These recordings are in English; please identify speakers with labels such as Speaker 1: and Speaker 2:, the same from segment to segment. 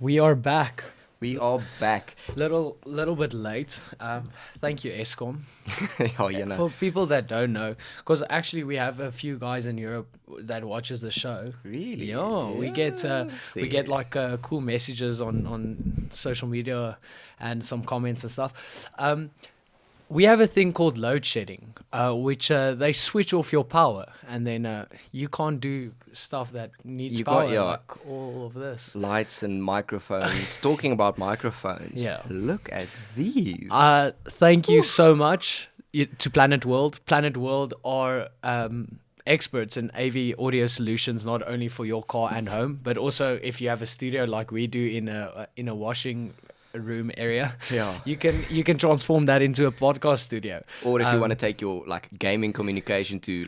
Speaker 1: We are back.
Speaker 2: We are back.
Speaker 1: Little bit late. Thank you, Escom.
Speaker 2: Oh, you know.
Speaker 1: For people that don't know, because actually we have a few guys in Europe that watches the show.
Speaker 2: Really?
Speaker 1: Yeah, we get like cool messages on social media and some comments and stuff. We have a thing called load shedding, which they switch off your power, and then you can't do stuff that needs
Speaker 2: You
Speaker 1: power,
Speaker 2: got your
Speaker 1: like all of this.
Speaker 2: lights and microphones. Talking about microphones.
Speaker 1: Yeah.
Speaker 2: Look at these.
Speaker 1: Thank you so much to Planeworld. Planeworld are experts in AV audio solutions, not only for your car and home, but also if you have a studio like we do in a washing room area.
Speaker 2: Yeah.
Speaker 1: you can transform that into a podcast studio.
Speaker 2: Or if you want to take your gaming communication to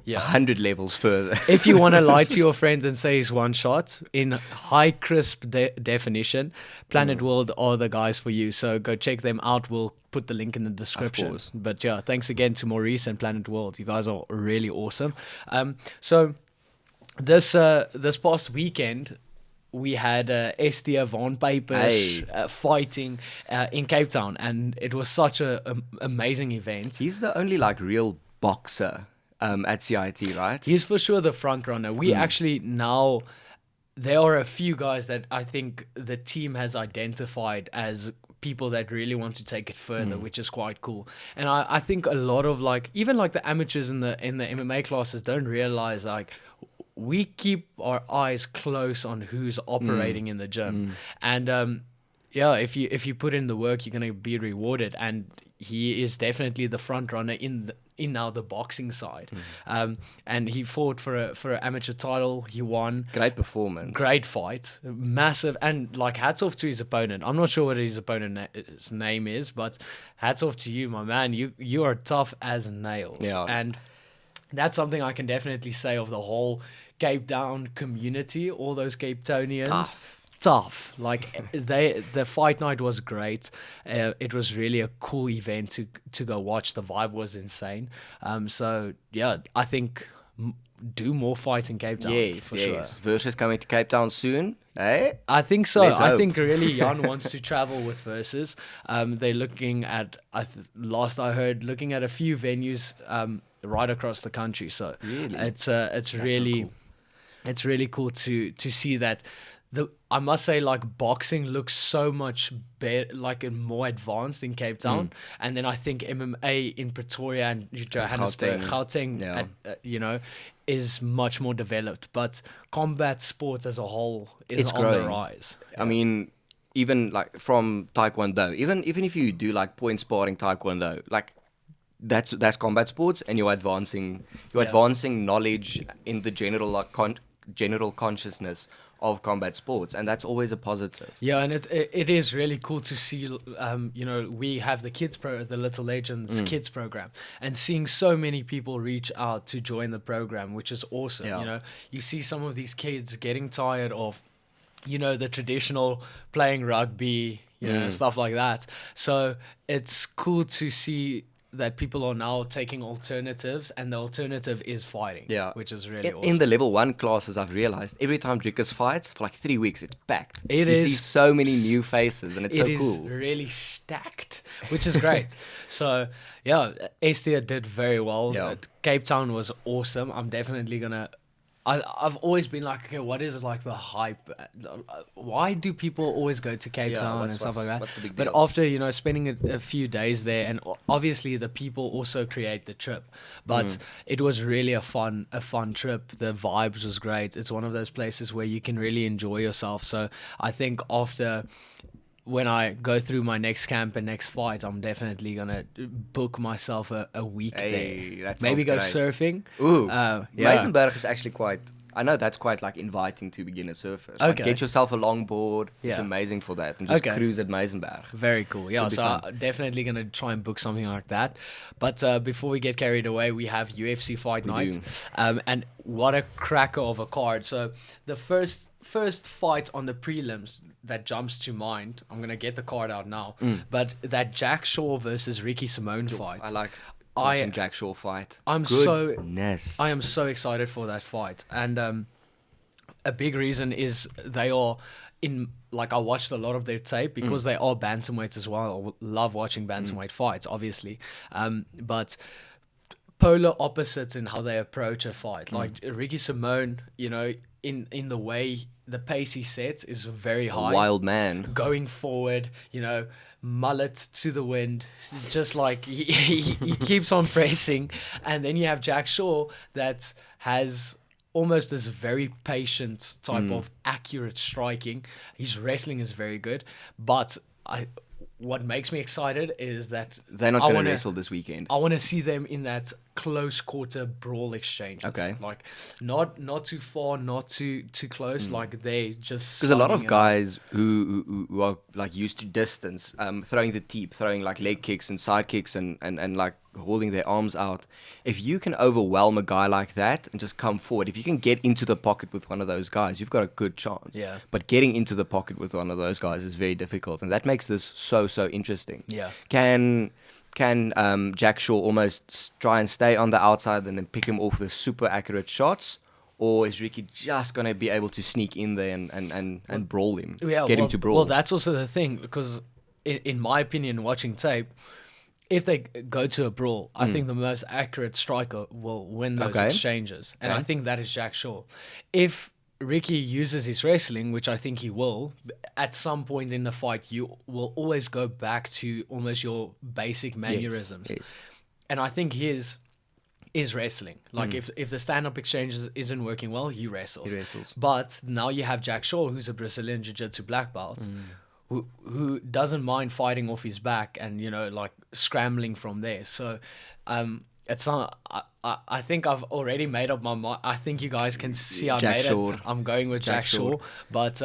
Speaker 2: 100 levels further.
Speaker 1: If you want to lie to your friends and say it's one shot in high crisp definition, Planeworld are the guys for you. So go check them out. We'll put the link in the description.
Speaker 2: Of course.
Speaker 1: But yeah, thanks again to Maurice and Planeworld. You guys are really awesome. So this past weekend, we had Estia Van Pijpers fighting in Cape Town, and it was such a amazing event.
Speaker 2: He's the only real boxer at CIT, right?
Speaker 1: He's for sure the front runner. We actually now, there are a few guys that I think the team has identified as people that really want to take it further, which is quite cool. And I think a lot of even the amateurs in the MMA classes don't realize we keep our eyes close on who's operating in the gym. And if you put in the work, you're gonna be rewarded. And he is definitely the front runner in now the boxing side. And he fought for an amateur title. He won.
Speaker 2: Great performance.
Speaker 1: Great fight, massive, and hats off to his opponent. I'm not sure what his opponent's name is, but hats off to you, my man. You are tough as nails.
Speaker 2: Yeah.
Speaker 1: And that's something I can definitely say of the whole Cape Town community. All those Cape Townians. Tough. The fight night was great. It was really a cool event to go watch. The vibe was insane. So yeah, I think do more fights in Cape Town.
Speaker 2: Yes,
Speaker 1: Sure.
Speaker 2: Versus coming to Cape Town soon, eh?
Speaker 1: I think so.
Speaker 2: Let's
Speaker 1: I
Speaker 2: hope.
Speaker 1: think really Jan wants to travel with Versus. They're looking at, last I heard, looking at a few venues right across the country. So
Speaker 2: Really?
Speaker 1: it's
Speaker 2: so
Speaker 1: really
Speaker 2: cool.
Speaker 1: it's really cool to see that. I must say, boxing looks so much better, more advanced in Cape Town, and then I think MMA in Pretoria and Johannesburg, Gauteng, is much more developed. But combat sports as a whole is
Speaker 2: It's
Speaker 1: on
Speaker 2: growing.
Speaker 1: the rise.
Speaker 2: I mean, even from Taekwondo, even if you do point sparring Taekwondo, that's combat sports, and you're advancing knowledge in the general consciousness of combat sports, and that's always a positive.
Speaker 1: Yeah, and it is really cool to see. We have the Little Legends kids program, and seeing so many people reach out to join the program, which is awesome.
Speaker 2: Yeah.
Speaker 1: You see some of these kids getting tired of, the traditional playing rugby, stuff like that. So it's cool to see that people are now taking alternatives, and the alternative is fighting.
Speaker 2: Yeah.
Speaker 1: Which is really awesome.
Speaker 2: In the level 1 classes, I've realized every time Drickus fights for 3 weeks, it's packed.
Speaker 1: You
Speaker 2: see so many new faces, and it's so
Speaker 1: It
Speaker 2: cool.
Speaker 1: is really stacked, which is great. So, yeah, Estia did very well.
Speaker 2: Yeah.
Speaker 1: Cape Town was awesome. I'm definitely going to... I've always been okay, what is the hype? Why do people always go to Cape Town and stuff like that?
Speaker 2: What's the big
Speaker 1: But
Speaker 2: deal?
Speaker 1: after, spending a few days there, and obviously the people also create the trip, but it was really a fun trip. The vibes was great. It's one of those places where you can really enjoy yourself. So I think when I go through my next camp and next fight, I'm definitely going to book myself a week there.
Speaker 2: That
Speaker 1: Maybe go
Speaker 2: sounds great.
Speaker 1: surfing.
Speaker 2: Ooh,
Speaker 1: yeah.
Speaker 2: Meisenberg is actually quite... I know that's quite inviting to beginner surfers.
Speaker 1: Okay.
Speaker 2: Get yourself a longboard. It's
Speaker 1: Yeah.
Speaker 2: amazing for that. And just
Speaker 1: Okay.
Speaker 2: cruise at Meisenberg.
Speaker 1: Very cool. Yeah,
Speaker 2: Should be
Speaker 1: so
Speaker 2: fun.
Speaker 1: I'm definitely going to try and book something like that. But before we get carried away, we have UFC Fight
Speaker 2: We
Speaker 1: Night. And what a cracker of a card. So the first fight on the prelims that jumps to mind, I'm going to get the card out now, but that Jack Shaw versus Ricky Simone fight.
Speaker 2: I like watching Jack Shaw fight.
Speaker 1: I am so excited for that fight. And a big reason is they are I watched a lot of their tape because they are bantamweights as well. I love watching bantamweight fights, obviously. But polar opposites in how they approach a fight. Like Ricky Simone, in the way the pace he sets is very high.
Speaker 2: Wild man.
Speaker 1: Going forward, mullet to the wind, just like he keeps on pressing. And then you have Jack Shaw that has almost this very patient type of accurate striking. His wrestling is very good, but what makes me excited is that
Speaker 2: they're not going to wrestle this weekend.
Speaker 1: I want to see them in that close quarter brawl exchange.
Speaker 2: Okay.
Speaker 1: Like not too far, not too close. Like they just,
Speaker 2: because a lot of guys who are like used to distance, throwing the teep, throwing like leg kicks and side kicks and like holding their arms out. If you can overwhelm a guy like that and just come forward, if you can get into the pocket with one of those guys, you've got a good chance.
Speaker 1: Yeah.
Speaker 2: But getting into the pocket with one of those guys is very difficult, and that makes this so interesting.
Speaker 1: Yeah.
Speaker 2: Can Jack Shaw almost try and stay on the outside and then pick him off with super accurate shots? Or is Ricky just going to be able to sneak in there and brawl him?
Speaker 1: Yeah,
Speaker 2: get him to brawl?
Speaker 1: Well, that's also the thing, because in my opinion, watching tape, if they go to a brawl, I think the most accurate striker will win those exchanges. And I think that is Jack Shaw. If Ricky uses his wrestling, which I think he will, at some point in the fight, you will always go back to almost your basic mannerisms.
Speaker 2: Yes.
Speaker 1: And I think his is wrestling. Like if the stand-up exchange isn't working well, he wrestles.
Speaker 2: He wrestles.
Speaker 1: But now you have Jack Shaw, who's a Brazilian Jiu-Jitsu black belt, who doesn't mind fighting off his back and, like scrambling from there. So it's not, I think I've already made up my mind. I think you guys can see I
Speaker 2: Jack
Speaker 1: made
Speaker 2: Shaw.
Speaker 1: it. I'm going with Jack Shaw. But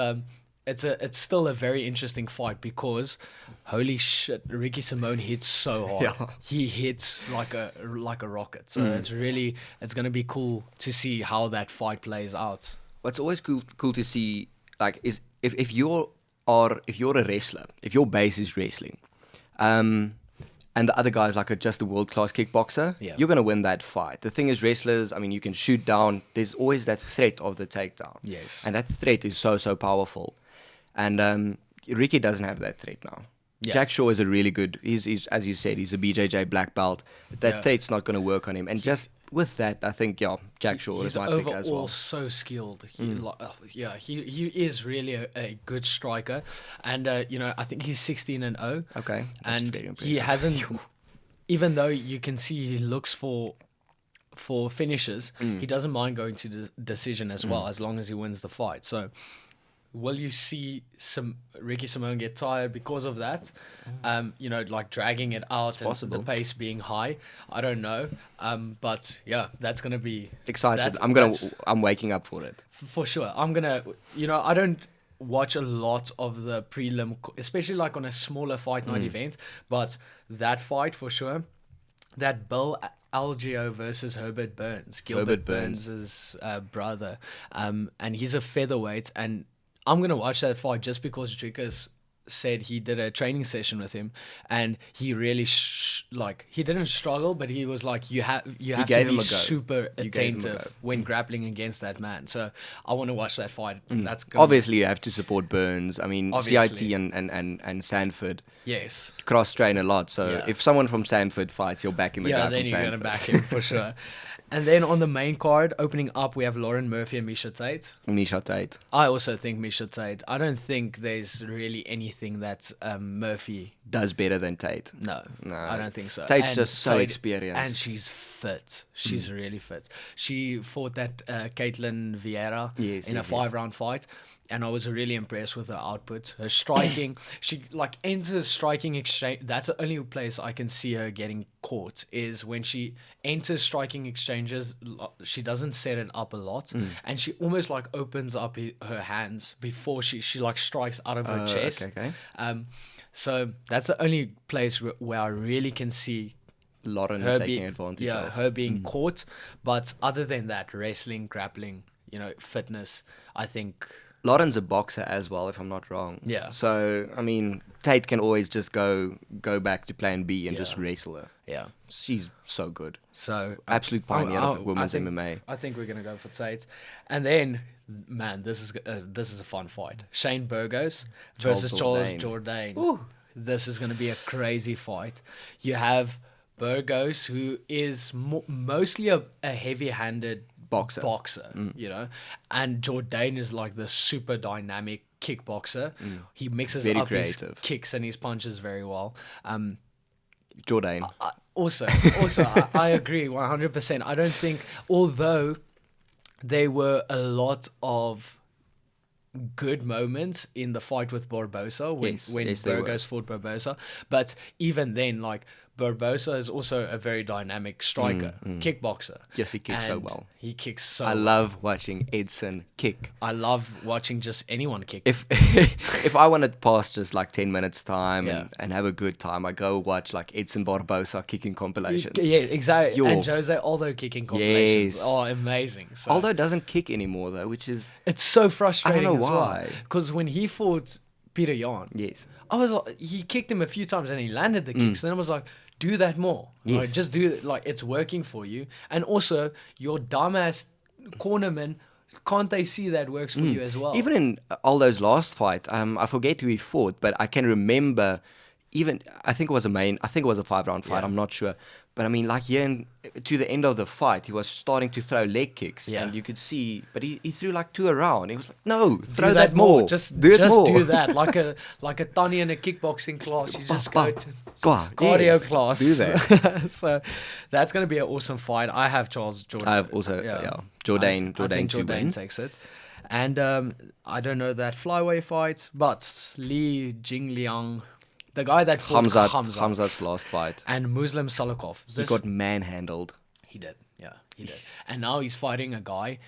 Speaker 1: it's still a very interesting fight because holy shit, Ricky Simone hits so hard.
Speaker 2: Yeah.
Speaker 1: He hits like a rocket. So it's gonna be cool to see how that fight plays out.
Speaker 2: What's always cool to see, like, is if you're a wrestler, if your base is wrestling, and the other guy's like just a world-class kickboxer, you're going to win that fight. The thing is, wrestlers, I mean, you can shoot down. There's always that threat of the takedown.
Speaker 1: Yes.
Speaker 2: And that threat is so powerful. And Ricky doesn't have that threat now.
Speaker 1: Yeah.
Speaker 2: Jack Shaw is a really good, he's as you said, he's a BJJ black belt. That threat's not going to work on him. And just with that, I think, Jack Shaw is my pick as well.
Speaker 1: He's so skilled. He is really a good striker. And, I think he's 16-0.
Speaker 2: Okay. That's
Speaker 1: And
Speaker 2: very impressive.
Speaker 1: he hasn't, even though you can see he looks for finishes, he doesn't mind going to the decision as well, as long as he wins the fight. So will you see some Ricky Simone get tired because of that? Like dragging it out and
Speaker 2: possible.
Speaker 1: the pace being high. I don't know. But yeah, that's gonna be
Speaker 2: Excited. I'm waking up for it.
Speaker 1: for sure. I'm gonna. I don't watch a lot of the prelim, especially like on a smaller fight night event. But that fight for sure. That Bill Algeo versus Herbert Burns. Gilbert Burns' brother. And he's a featherweight, and I'm going to watch that fight just because Jusha said he did a training session with him, and he really he didn't struggle, but he was like, you have to be super attentive when grappling against that man. So I want to watch that fight. That's
Speaker 2: Obviously you have to support Burns. I mean,
Speaker 1: Obviously.
Speaker 2: CIT and Sanford
Speaker 1: yes.
Speaker 2: cross train a lot. So if someone from Sanford fights, you're backing the guy
Speaker 1: then
Speaker 2: from
Speaker 1: you're
Speaker 2: Sanford.
Speaker 1: going to back him for sure. And then on the main card, opening up, we have Lauren Murphy and Misha Tate.
Speaker 2: Misha Tate.
Speaker 1: I also think Misha Tate. I don't think there's really anything that Murphy
Speaker 2: does better than Tate.
Speaker 1: No, I don't think so.
Speaker 2: Tate's
Speaker 1: And
Speaker 2: just so experienced.
Speaker 1: And she's fit. She's really fit. She fought that Caitlin Vieira in a 5-round fight. And I was really impressed with her output. Her striking, she enters striking exchange. That's the only place I can see her getting caught is when she enters striking exchanges. She doesn't set it up a lot, and she almost opens up her hands before she strikes out of her chest.
Speaker 2: Okay.
Speaker 1: So that's the only place where I really can see
Speaker 2: Lauren taking advantage of.
Speaker 1: her being caught. But other than that, wrestling, grappling, fitness, I think.
Speaker 2: Lauren's a boxer as well, if I'm not wrong.
Speaker 1: Yeah.
Speaker 2: So, I mean, Tate can always just go back to plan B and
Speaker 1: Yeah.
Speaker 2: just wrestle her.
Speaker 1: Yeah.
Speaker 2: She's so good.
Speaker 1: So
Speaker 2: Absolute pioneer of women's
Speaker 1: I think,
Speaker 2: MMA.
Speaker 1: I think we're gonna go for Tate, and then man, this is a fun fight. Shane Burgos versus Charles Jourdain. This is gonna be a crazy fight. You have Burgos, who is mostly a heavy-handed boxer, you know, and Jourdain is like the super dynamic kickboxer. He mixes
Speaker 2: Very
Speaker 1: up
Speaker 2: creative.
Speaker 1: his kicks and his punches very well.
Speaker 2: Jourdain.
Speaker 1: Also, I agree 100%. I don't think, although there were a lot of good moments in the fight with Barbosa when
Speaker 2: yes, there
Speaker 1: Burgos fought Barbosa, but even then, like, Barbosa is also a very dynamic striker, kickboxer.
Speaker 2: Yes, he kicks so
Speaker 1: And
Speaker 2: well.
Speaker 1: He kicks so
Speaker 2: I
Speaker 1: well.
Speaker 2: love watching Edson kick.
Speaker 1: I love watching just anyone kick.
Speaker 2: If if I want to pass just like 10 minutes time
Speaker 1: Yeah.
Speaker 2: and have a good time, I go watch like Edson Barbosa kicking compilations.
Speaker 1: Yeah, exactly.
Speaker 2: Yo.
Speaker 1: And Jose Aldo kicking compilations.
Speaker 2: Yes.
Speaker 1: Oh, amazing. So
Speaker 2: Aldo doesn't kick anymore though, which is
Speaker 1: it's so frustrating.
Speaker 2: know
Speaker 1: as
Speaker 2: why.
Speaker 1: Because when he fought Peter Yan,
Speaker 2: yes.
Speaker 1: I was like, he kicked him a few times and he landed the kicks. And I was like, do that more.
Speaker 2: Yes.
Speaker 1: Like, just do it. Like, it's working for you. And also, your dumbass cornerman, can't they see that works for you as well?
Speaker 2: Even in Aldo's last fight, I forget who he fought, but I can remember. I think it was a 5-round fight.
Speaker 1: Yeah.
Speaker 2: I'm not sure, but I mean, like to the end of the fight, he was starting to throw leg kicks,
Speaker 1: Yeah.
Speaker 2: and you could see. But he threw like 2 around. He was like, "No, throw
Speaker 1: do
Speaker 2: that more.
Speaker 1: Just
Speaker 2: do it more.
Speaker 1: do that. Like a Tanya in a kickboxing class. You just go to cardio
Speaker 2: Yes,
Speaker 1: class.
Speaker 2: do that.
Speaker 1: So that's going to be an awesome fight. I have Charles Jourdain.
Speaker 2: I have also Jourdain.
Speaker 1: I think
Speaker 2: to
Speaker 1: Jourdain
Speaker 2: win.
Speaker 1: takes it. And I don't know that flyweight fight, but Li Jingliang, the guy that fought
Speaker 2: Hamzat's last fight.
Speaker 1: and Muslim Salikov.
Speaker 2: He got manhandled.
Speaker 1: He did. Yeah, he did. And now he's fighting a guy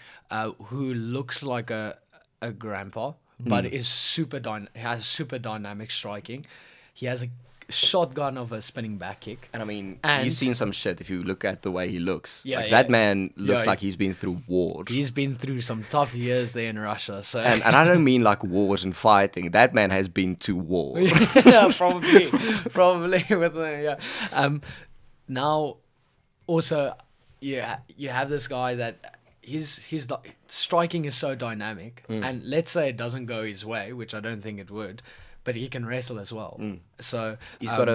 Speaker 1: who looks like a grandpa, but is has super dynamic striking. He has a shotgun of a spinning back kick.
Speaker 2: And I mean,
Speaker 1: And-
Speaker 2: you've seen some shit if you look at the way he looks.
Speaker 1: Yeah,
Speaker 2: Like,
Speaker 1: yeah.
Speaker 2: that man looks
Speaker 1: Yeah,
Speaker 2: like he's been through wars.
Speaker 1: He's been through some tough years there in Russia. So
Speaker 2: And I don't mean like wars and fighting. That man has been to war.
Speaker 1: yeah, probably with the, yeah. Now, also, you have this guy that his striking is so dynamic, and let's say it doesn't go his way, which I don't think it would, but he can wrestle as well. So
Speaker 2: He's got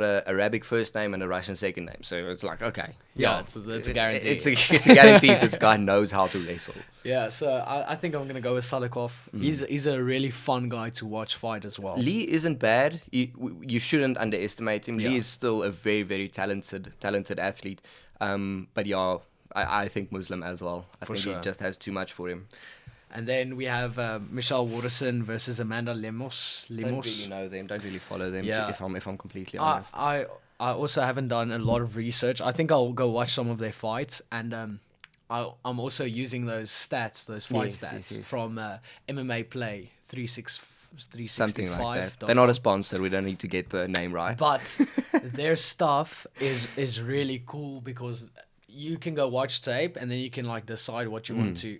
Speaker 2: a Arabic first name and a Russian second name. So it's like, okay.
Speaker 1: yeah, it's a guarantee.
Speaker 2: It's a guarantee this guy knows how to wrestle.
Speaker 1: Yeah, so I think I'm gonna go with Salikov. He's a really fun guy to watch fight as well.
Speaker 2: Lee isn't bad. You shouldn't underestimate him.
Speaker 1: Yeah.
Speaker 2: Lee is still a very, very talented athlete. But yeah, I think Muslim as well. I think
Speaker 1: sure.
Speaker 2: he just has too much for him.
Speaker 1: And then we have Michelle Waterson versus Amanda Lemos.
Speaker 2: Don't really know them. Don't really follow them.
Speaker 1: Yeah.
Speaker 2: If I'm completely honest.
Speaker 1: I also haven't done a lot of research. I think I'll go watch some of their fights, and I'm also using those stats, those fight
Speaker 2: Yes,
Speaker 1: stats
Speaker 2: yes.
Speaker 1: from MMA Play 365.
Speaker 2: Something like that. They're not a sponsor. We don't need to get the name right.
Speaker 1: But their stuff is really cool because you can go watch tape and then you can like decide what you want to.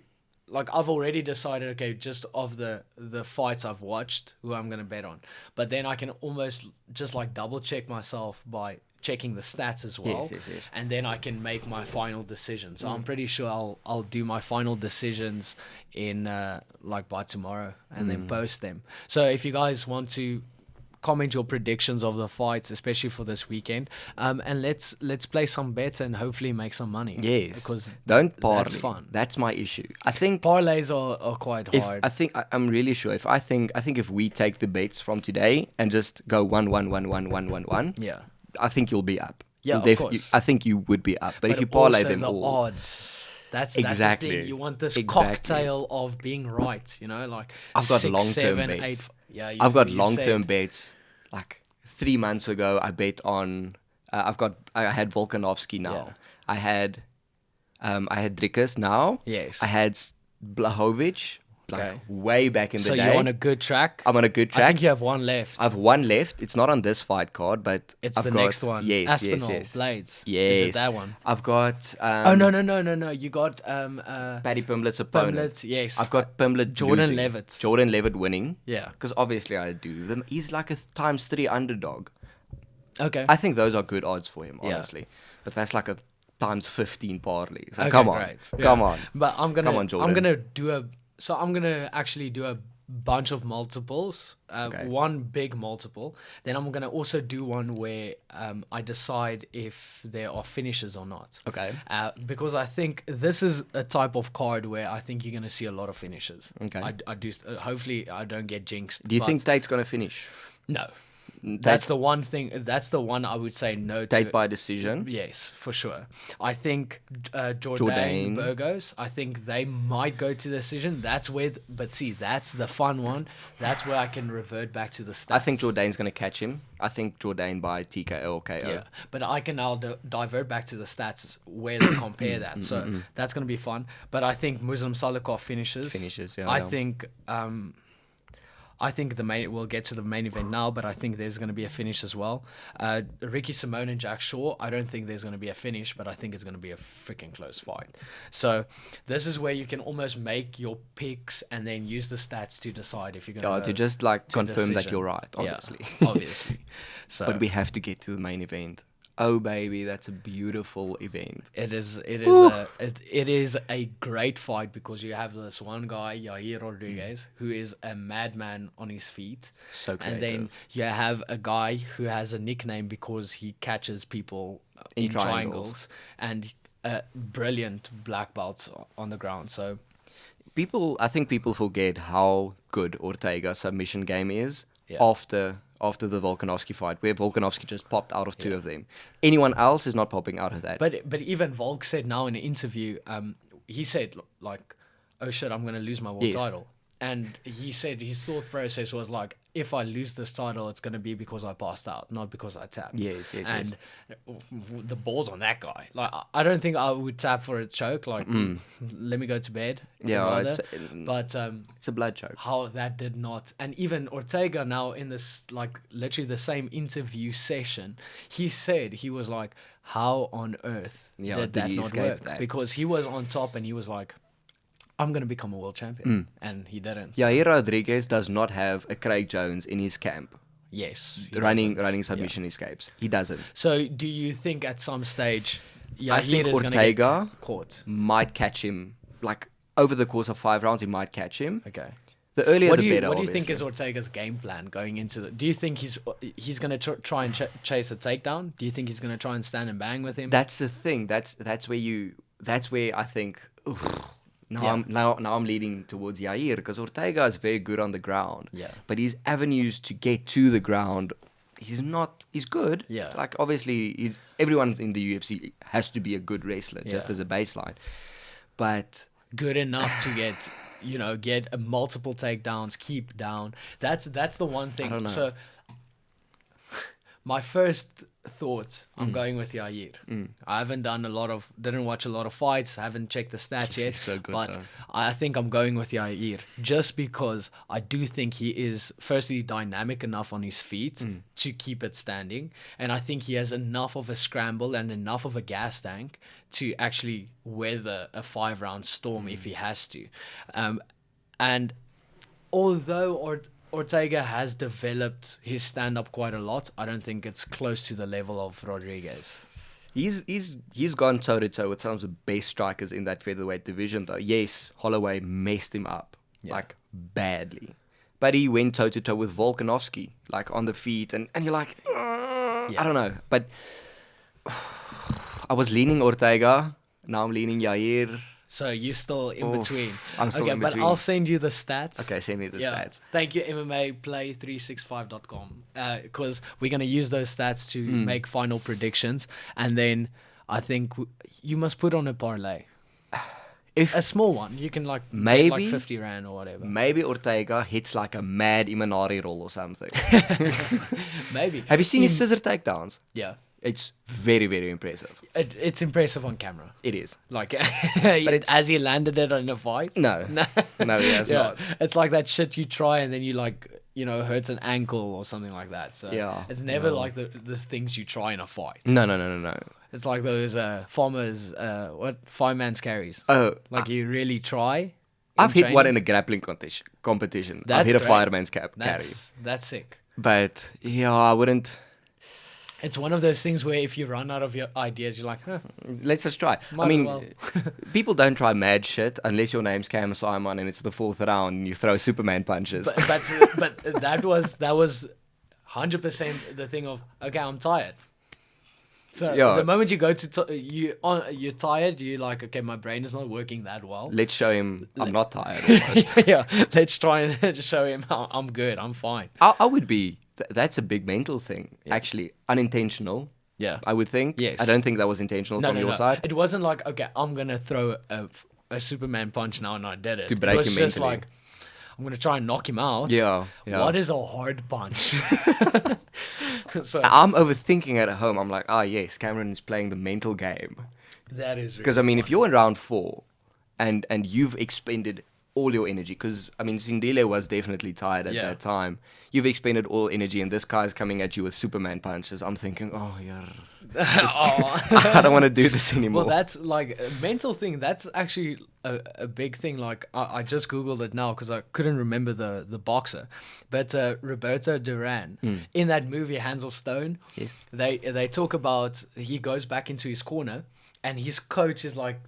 Speaker 1: Like, I've already decided, okay, just of the fights I've watched, who I'm gonna bet on. But then I can almost just like double check myself by checking the stats as well.
Speaker 2: Yes.
Speaker 1: And then I can make my final decision. So I'm pretty sure I'll do my final decisions in like by tomorrow and then post them. So if you guys want to comment your predictions of the fights, especially for this weekend, and let's play some bets and hopefully make some money.
Speaker 2: Yes,
Speaker 1: because
Speaker 2: don't parlay.
Speaker 1: that's fun.
Speaker 2: That's my issue. I think
Speaker 1: Parlays are quite hard.
Speaker 2: I'm really sure. I think if we take the bets from today and just go 1-1-1-1-1-1-1,
Speaker 1: Yeah.
Speaker 2: I think you'll be up.
Speaker 1: Yeah,
Speaker 2: You'll
Speaker 1: of course.
Speaker 2: I think you would be up. But if you parlay
Speaker 1: also
Speaker 2: them
Speaker 1: the
Speaker 2: all,
Speaker 1: odds. That's
Speaker 2: Exactly.
Speaker 1: the thing. You want this
Speaker 2: Exactly.
Speaker 1: cocktail of being right. You know, like
Speaker 2: I've got
Speaker 1: 6,
Speaker 2: long-term
Speaker 1: 7,
Speaker 2: bets.
Speaker 1: 8. Yeah,
Speaker 2: I've got
Speaker 1: you've
Speaker 2: long-term
Speaker 1: said-
Speaker 2: bets. Like 3 months ago, I bet on. I had Volkanovski now.
Speaker 1: Yeah.
Speaker 2: I had Dricus now.
Speaker 1: Yes.
Speaker 2: I had Blachowicz
Speaker 1: Okay.
Speaker 2: way back in the
Speaker 1: So
Speaker 2: day.
Speaker 1: you're on a good track.
Speaker 2: I'm on a good
Speaker 1: I
Speaker 2: track.
Speaker 1: think you have one left.
Speaker 2: I've one left. It's not on this fight card, but
Speaker 1: It's
Speaker 2: I've
Speaker 1: the
Speaker 2: got,
Speaker 1: next one.
Speaker 2: Yes,
Speaker 1: Aspinall
Speaker 2: yes, yes.
Speaker 1: Blades.
Speaker 2: Yes.
Speaker 1: Is it that one?
Speaker 2: I've got
Speaker 1: Oh no. You got
Speaker 2: Paddy Pimblett's opponent.
Speaker 1: Pimlet, yes.
Speaker 2: I've got Pimblet
Speaker 1: Jordan
Speaker 2: losing.
Speaker 1: Levitt.
Speaker 2: Jordan Levitt winning.
Speaker 1: Yeah.
Speaker 2: Because obviously I do. He's like a ×3 underdog.
Speaker 1: Okay.
Speaker 2: I think those are good odds for him,
Speaker 1: Yeah.
Speaker 2: honestly. But that's like a ×15 parlay. So
Speaker 1: Okay,
Speaker 2: come on.
Speaker 1: great.
Speaker 2: Come
Speaker 1: Yeah.
Speaker 2: on.
Speaker 1: But I'm
Speaker 2: Come on, Jordan.
Speaker 1: I'm gonna actually do a bunch of multiples.
Speaker 2: Okay.
Speaker 1: One big multiple. Then I'm gonna also do one where I decide if there are finishes or not.
Speaker 2: Okay.
Speaker 1: Because I think this is a type of card where I think you're gonna see a lot of finishes.
Speaker 2: Okay.
Speaker 1: I do. Hopefully, I don't get jinxed.
Speaker 2: Do you
Speaker 1: but
Speaker 2: think Tate's going to finish?
Speaker 1: No. That's the one thing. That's the one I would say no to.
Speaker 2: Tate by decision?
Speaker 1: Yes, for sure. I think Jordan
Speaker 2: Jordan.
Speaker 1: Burgos, I think they might go to decision. That's where, but see, that's the fun one. That's where I can revert back to the stats.
Speaker 2: I think Jordan's going to catch him. I think Jordan by TKO or KO.
Speaker 1: Yeah, but I can now divert back to the stats where they compare that. So that's going to be fun. But I think Muslim Salikov finishes.
Speaker 2: Finishes, yeah.
Speaker 1: I think. I think we'll get to the main event now, but I think there's going to be a finish as well. Ricky Simone and Jack Shaw, I don't think there's going to be a finish, but I think it's going to be a freaking close fight. So this is where you can almost make your picks and then use the stats to decide if you're going
Speaker 2: To just like
Speaker 1: to
Speaker 2: confirm that
Speaker 1: decision.
Speaker 2: you're right, obviously.
Speaker 1: Yeah, obviously. So
Speaker 2: But we have to get to the main event. Oh baby, that's a beautiful event.
Speaker 1: it is a great fight because you have this one guy, Yair Rodrigues, who is a madman on his feet.
Speaker 2: So
Speaker 1: And then
Speaker 2: creative.
Speaker 1: you have a guy who has a nickname because he catches people
Speaker 2: In
Speaker 1: in
Speaker 2: triangles.
Speaker 1: triangles and brilliant black belts on the ground. So
Speaker 2: I think people forget how good Ortega's submission game is
Speaker 1: Yeah.
Speaker 2: after the Volkanovski fight, where Volkanovski just popped out of two of them. Anyone else is not popping out of that.
Speaker 1: But even Volk said now in an interview, he said like, "Oh shit, I'm gonna lose my world
Speaker 2: Yes.
Speaker 1: title." And he said his thought process was like, if I lose this title, it's going to be because I passed out, not because I tapped.
Speaker 2: Yes.
Speaker 1: And the balls on that guy. Like, I don't think I would tap for a choke. Like, let me go to bed.
Speaker 2: Yeah,
Speaker 1: rather.
Speaker 2: it's
Speaker 1: But
Speaker 2: it's a blood choke.
Speaker 1: how that did not. And even Ortega now in this, like, literally the same interview session, he said, he was like, how on earth did that
Speaker 2: he
Speaker 1: not
Speaker 2: escape
Speaker 1: work?
Speaker 2: that?
Speaker 1: Because he was on top and he was like, I'm going to become a world champion. And he didn't.
Speaker 2: Yair Rodrigues does not have a Craig Jones in his camp
Speaker 1: Yes. he
Speaker 2: running
Speaker 1: doesn't.
Speaker 2: submission escapes. He doesn't.
Speaker 1: So do you think at some stage
Speaker 2: I think
Speaker 1: Yair is going to
Speaker 2: Ortega
Speaker 1: get caught?
Speaker 2: might catch him. Like over the course of 5 rounds, he might catch him.
Speaker 1: Okay.
Speaker 2: The earlier
Speaker 1: What
Speaker 2: the
Speaker 1: do you
Speaker 2: better.
Speaker 1: What do you think
Speaker 2: obviously.
Speaker 1: is Ortega's game plan going into the? Do you think he's going to try and chase a takedown? Do you think he's going to try and stand and bang with him?
Speaker 2: That's the thing. That's where I think. Oof,
Speaker 1: Yeah.
Speaker 2: now I'm leading towards Yair because Ortega is very good on the ground.
Speaker 1: Yeah.
Speaker 2: But his avenues to get to the ground, he's good.
Speaker 1: Yeah.
Speaker 2: Like obviously, everyone in the UFC has to be a good wrestler just
Speaker 1: Yeah.
Speaker 2: as a baseline. But
Speaker 1: Good enough to get multiple takedowns, keep down. That's the one thing.
Speaker 2: I don't know.
Speaker 1: So my first thought, I'm going with Yair. I haven't didn't watch a lot of fights, haven't checked the stats yet.
Speaker 2: So good,
Speaker 1: but
Speaker 2: though.
Speaker 1: I think I'm going with Yair just because I do think he is firstly dynamic enough on his feet to keep it standing, and I think he has enough of a scramble and enough of a gas tank to actually weather a 5-round storm if he has to. And although Ortega has developed his stand-up quite a lot, I don't think it's close to the level of Rodrigues.
Speaker 2: he's gone toe to toe with some of the best strikers in that featherweight division, though. Yes, Holloway messed him up like badly, but he went toe to toe with Volkanovski, like on the feet, and you're like, I don't know, but I was leaning Ortega. Now I'm leaning Yair.
Speaker 1: So you're still in between.
Speaker 2: I'm still in
Speaker 1: But
Speaker 2: between.
Speaker 1: I'll send you the stats.
Speaker 2: Okay, send me the stats.
Speaker 1: Thank you, MMAplay365.com. Because we're going to use those stats to make final predictions. And then I think you must put on a parlay.
Speaker 2: If
Speaker 1: A small one. You can get
Speaker 2: Maybe-
Speaker 1: like 50 Rand or whatever.
Speaker 2: maybe Ortega hits like a mad Imanari roll or something.
Speaker 1: Maybe.
Speaker 2: Have you seen his scissor takedowns?
Speaker 1: Yeah.
Speaker 2: It's very, very impressive.
Speaker 1: It's impressive on camera.
Speaker 2: It is.
Speaker 1: Like, as he landed it in a fight.
Speaker 2: No. No, he has not.
Speaker 1: It's like that shit you try and then you like, hurts an ankle or something like that. So
Speaker 2: Yeah.
Speaker 1: it's never like the things you try in a fight.
Speaker 2: No.
Speaker 1: It's like those fireman's carries.
Speaker 2: Oh,
Speaker 1: Like you really try.
Speaker 2: I've hit
Speaker 1: training.
Speaker 2: one in a grappling competition.
Speaker 1: That's
Speaker 2: I've hit a
Speaker 1: great.
Speaker 2: fireman's carry.
Speaker 1: That's sick.
Speaker 2: But yeah, I wouldn't.
Speaker 1: It's one of those things where if you run out of your ideas, you're like,
Speaker 2: Let's just try.
Speaker 1: Might
Speaker 2: I mean,
Speaker 1: as well.
Speaker 2: people don't try mad shit unless your name's Saaiman and it's the 4th round and you throw Superman punches.
Speaker 1: but that was 100% the thing of, okay, I'm tired. So
Speaker 2: Yeah.
Speaker 1: the moment you go to you're tired, you're like, okay, my brain is not working that well.
Speaker 2: Let's show him I'm not tired. Almost.
Speaker 1: Yeah, let's try and just show him I'm good, I'm fine.
Speaker 2: I would be. That's a big mental thing. Actually, unintentional.
Speaker 1: Yeah.
Speaker 2: I would think.
Speaker 1: Yes.
Speaker 2: I don't think that was intentional from your side.
Speaker 1: It wasn't like, okay, I'm gonna throw a Superman punch now, and I did it.
Speaker 2: To break
Speaker 1: it was
Speaker 2: him
Speaker 1: just
Speaker 2: mentally.
Speaker 1: like, I'm gonna try and knock him out.
Speaker 2: Yeah.
Speaker 1: What is a hard punch? So
Speaker 2: I'm overthinking it at home. I'm like, yes, Cameron is playing the mental game.
Speaker 1: that is
Speaker 2: Because
Speaker 1: really
Speaker 2: if you're in round 4 and you've expended all your energy, because Zindile was definitely tired at that time. You've expended all energy, and this guy's coming at you with Superman punches. I'm thinking, yeah, I don't want to do this anymore.
Speaker 1: Well, that's like a mental thing. That's actually a big thing. Like I just googled it now because I couldn't remember the boxer, but Roberto Duran in that movie Hands of Stone.
Speaker 2: Yes.
Speaker 1: They talk about he goes back into his corner. And his coach is like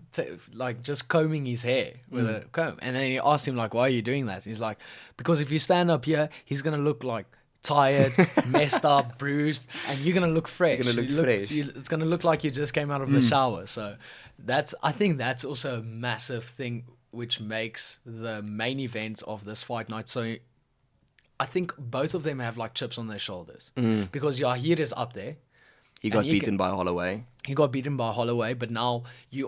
Speaker 1: just combing his hair with a comb. And then he asked him, like, why are you doing that? He's like, because if you stand up here, he's going to look like tired, messed up, bruised, and you're going to look fresh.
Speaker 2: You're gonna look fresh.
Speaker 1: It's going to look like you just came out of the shower. So I think that's also a massive thing which makes the main event of this fight night. So I think both of them have like chips on their shoulders because Yahir is up there.
Speaker 2: He got beaten by Holloway.
Speaker 1: He got beaten by Holloway, but now you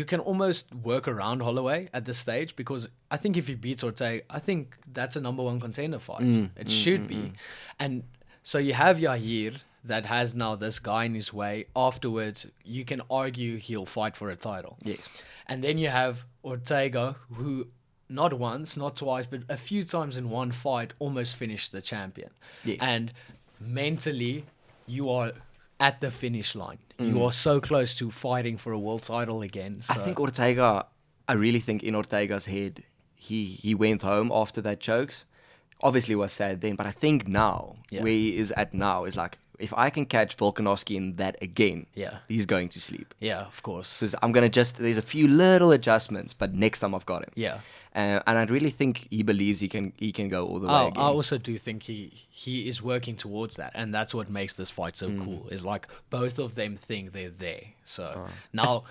Speaker 1: can almost work around Holloway at this stage because I think if he beats Ortega, I think that's a number 1 contender fight. It should be. And so you have Yahir that has now this guy in his way. Afterwards, you can argue he'll fight for a title.
Speaker 2: Yes.
Speaker 1: And then you have Ortega, who not once, not twice, but a few times in one fight almost finished the champion.
Speaker 2: Yes.
Speaker 1: And mentally, you are at the finish line. You are so close to fighting for a world title again. So.
Speaker 2: I think I really think in Ortega's head, he went home after that chokes. Obviously it was sad then, but I think now, where he is at now, is like, if I can catch Volkanovski in that again, he's going to sleep.
Speaker 1: Yeah, of course.
Speaker 2: So I'm going to there's a few little adjustments, but next time I've got him.
Speaker 1: Yeah.
Speaker 2: And I really think he believes he can go all the way again.
Speaker 1: I also do think he is working towards that, and that's what makes this fight so cool. Is like both of them think they're there. So now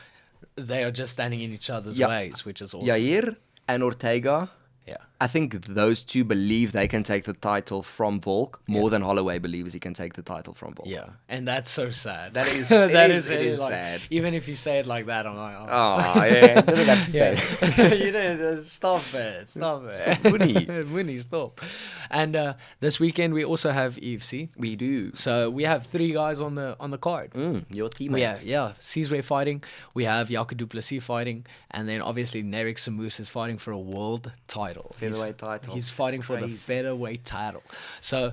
Speaker 1: they are just standing in each other's ways, which is awesome.
Speaker 2: Yair and Ortega.
Speaker 1: Yeah.
Speaker 2: I think those two believe they can take the title from Volk more than Holloway believes he can take the title from Volk.
Speaker 1: Yeah, and that's so sad.
Speaker 2: That is
Speaker 1: that
Speaker 2: it
Speaker 1: really,
Speaker 2: is
Speaker 1: like,
Speaker 2: sad.
Speaker 1: Even if you say it like that, I'm like,
Speaker 2: Oh, yeah, you don't have to say it.
Speaker 1: You didn't stop it. Stop it. Winnie, stop. And this weekend we also have EFC.
Speaker 2: We do.
Speaker 1: So we have 3 guys on the card.
Speaker 2: Your teammates.
Speaker 1: Yeah. Cizwe fighting. We have Jaco du Plessis fighting, and then obviously Nerik Samus is fighting for a world title.
Speaker 2: Featherweight title.
Speaker 1: He's fighting for the featherweight title. So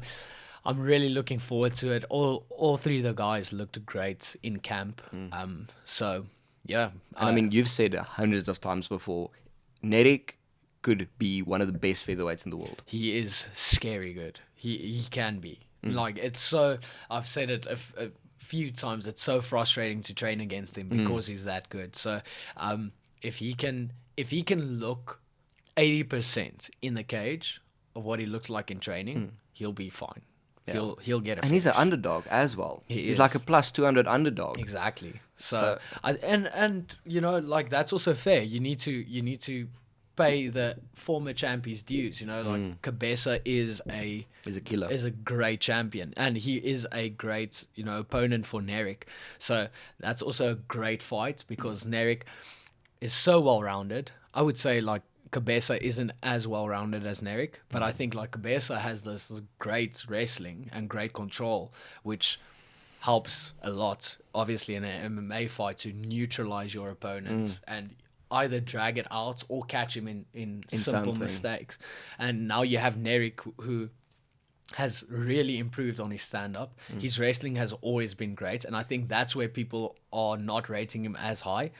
Speaker 1: I'm really looking forward to it. All 3 of the guys looked great in camp. So yeah.
Speaker 2: And I mean, you've said hundreds of times before, Nerik could be one of the best featherweights in the world.
Speaker 1: He is scary good. He can be. Like, it's so, I've said it a few times, it's so frustrating to train against him because he's that good. So if he can look 80% in the cage of what he looks like in training, he'll be fine. Yeah. He'll get it.
Speaker 2: And he's an underdog as well. He's like a plus 200 underdog.
Speaker 1: Exactly. So and you know, like, that's also fair. You need to pay the former champions dues. You know, like Cabeza is a
Speaker 2: killer.
Speaker 1: Is a great champion, and he is a great, you know, opponent for Nerik. So that's also a great fight because Nerik is so well rounded. I would say like Cabeza isn't as well rounded as Nerik, but I think like Cabeza has this great wrestling and great control, which helps a lot, obviously, in an MMA fight to neutralize your opponent and either drag it out or catch him in simple
Speaker 2: something.
Speaker 1: mistakes. And now you have Nerik, who has really improved on his stand-up. His wrestling has always been great, and I think that's where people are not rating him as high.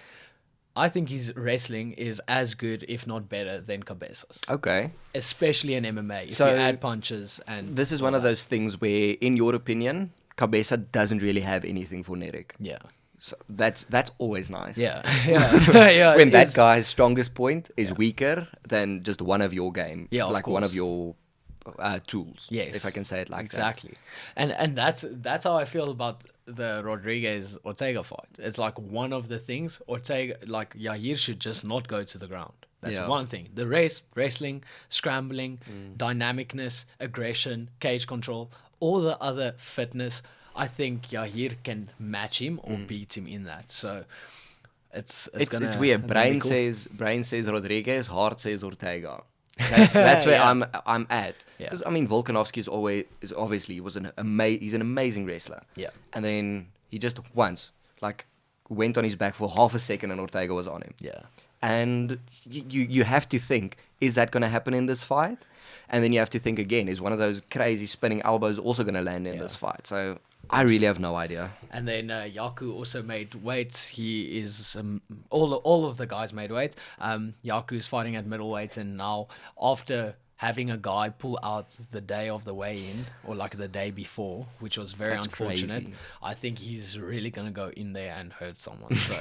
Speaker 1: I think his wrestling is as good, if not better, than Cabeza's,
Speaker 2: Okay.
Speaker 1: especially in MMA. If
Speaker 2: So,
Speaker 1: you add punches and
Speaker 2: This is
Speaker 1: all
Speaker 2: one of
Speaker 1: that.
Speaker 2: those things where, in your opinion, Cabeza doesn't really have anything for Nerik.
Speaker 1: Yeah.
Speaker 2: So that's always nice.
Speaker 1: Yeah, yeah.
Speaker 2: When
Speaker 1: it
Speaker 2: that
Speaker 1: is.
Speaker 2: guy's strongest point is weaker than just one of your game.
Speaker 1: Yeah, of
Speaker 2: like one of
Speaker 1: course.
Speaker 2: your tools.
Speaker 1: Yes,
Speaker 2: if I can say it like
Speaker 1: exactly. And that's how I feel about the Rodrigues Ortega fight. It's like one of the things Ortega, like Yair, should just not go to the ground. That's
Speaker 2: Yeah.
Speaker 1: one thing. The rest, wrestling, scrambling, dynamicness, aggression, cage control, all the other fitness, I think Yair can match him or beat him in that. So it's
Speaker 2: It's weird.
Speaker 1: it's gonna be
Speaker 2: Brain says Rodriguez, heart says Ortega. That's where
Speaker 1: Yeah.
Speaker 2: I'm at.
Speaker 1: Yeah.
Speaker 2: Because I mean, Volkanovski is obviously he's an amazing wrestler.
Speaker 1: Yeah.
Speaker 2: And then he just once went on his back for half a second and Ortega was on him.
Speaker 1: Yeah.
Speaker 2: And you have to think, is that going to happen in this fight? And then you have to think again, is one of those crazy spinning elbows also going to land in this fight? So I really have no idea.
Speaker 1: And then Yaku also made weight. He is all of the guys made weight. Yaku's fighting at middleweight, and now after having a guy pull out the day of the weigh-in or like the day before, which was very
Speaker 2: That's
Speaker 1: unfortunate.
Speaker 2: crazy.
Speaker 1: I think he's really gonna go in there and hurt someone. So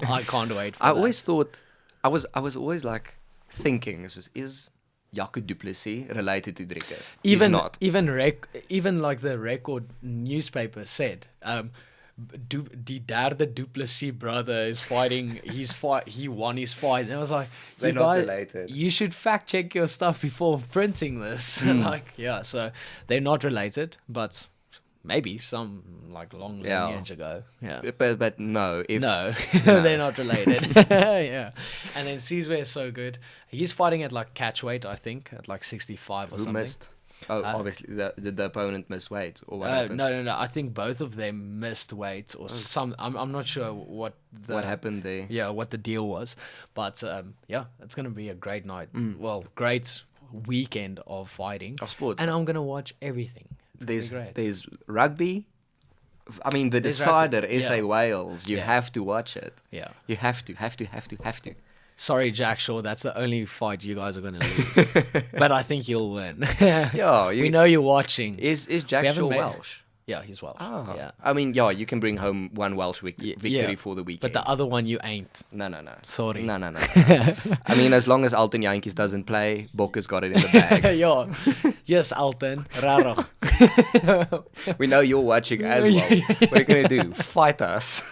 Speaker 1: I can't wait for
Speaker 2: I
Speaker 1: that.
Speaker 2: always thought, I was always like thinking, is Yaku Duplessis related to Rodriguez? He's not.
Speaker 1: Even like the Record newspaper said, die derde Duplessis brother is fighting. He won his fight. And I was like,
Speaker 2: They're
Speaker 1: you
Speaker 2: not
Speaker 1: guys,
Speaker 2: related.
Speaker 1: you should fact check your stuff before printing this. Like, yeah, so they're not related, but maybe some like long
Speaker 2: Yeah.
Speaker 1: lineage ago. Yeah.
Speaker 2: But no, if
Speaker 1: No,
Speaker 2: No.
Speaker 1: they're not related. Yeah. And then Cizwe is so good. He's fighting at like catch weight, I think, at like 65 or
Speaker 2: who
Speaker 1: something.
Speaker 2: missed? Oh, obviously, did the opponent miss weight or what happened?
Speaker 1: No. I think both of them missed weight or some. I'm not sure what
Speaker 2: What happened there?
Speaker 1: Yeah, what the deal was, but yeah, it's gonna be a great night. Well, great weekend of fighting
Speaker 2: Of sports.
Speaker 1: and I'm gonna watch everything. It's gonna be great.
Speaker 2: There's rugby. I mean, the
Speaker 1: There's
Speaker 2: decider,
Speaker 1: rugby,
Speaker 2: SA
Speaker 1: yeah.
Speaker 2: Wales. You
Speaker 1: Yeah.
Speaker 2: have to watch it.
Speaker 1: Yeah.
Speaker 2: You have to.
Speaker 1: Sorry, Jack Shaw, that's the only fight you guys are gonna lose. But I think you'll win.
Speaker 2: Yeah,
Speaker 1: we know you're watching.
Speaker 2: Is
Speaker 1: We
Speaker 2: Jack
Speaker 1: haven't
Speaker 2: Shaw
Speaker 1: made-
Speaker 2: Welsh?
Speaker 1: Yeah, he's Welsh.
Speaker 2: Ah.
Speaker 1: Yeah.
Speaker 2: I mean, yeah, you can bring home one Welsh victory
Speaker 1: Yeah.
Speaker 2: for the
Speaker 1: But
Speaker 2: weekend.
Speaker 1: the other one you ain't.
Speaker 2: No.
Speaker 1: Sorry.
Speaker 2: No. I mean, as long as Alton Yankees doesn't play, Bokker's got it in the bag.
Speaker 1: Yeah. Yes, Alton. Rarig.
Speaker 2: We know you're watching as well. What are you going to do? Fight us.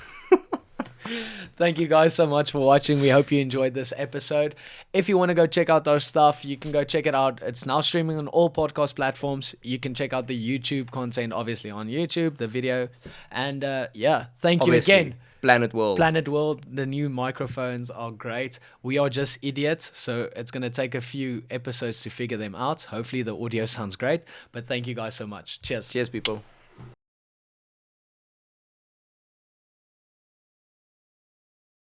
Speaker 1: Thank you guys so much for watching. We hope you enjoyed this episode. If you want to go check out our stuff, you can go check it out. It's now streaming on all podcast platforms. You can check out the YouTube content, obviously, on YouTube, the video. And yeah, thank
Speaker 2: Obviously,
Speaker 1: you again.
Speaker 2: Planeworld.
Speaker 1: Planeworld, the new microphones are great. We are just idiots, so it's going to take a few episodes to figure them out. Hopefully the audio sounds great. But thank you guys so much. Cheers.
Speaker 2: Cheers, people.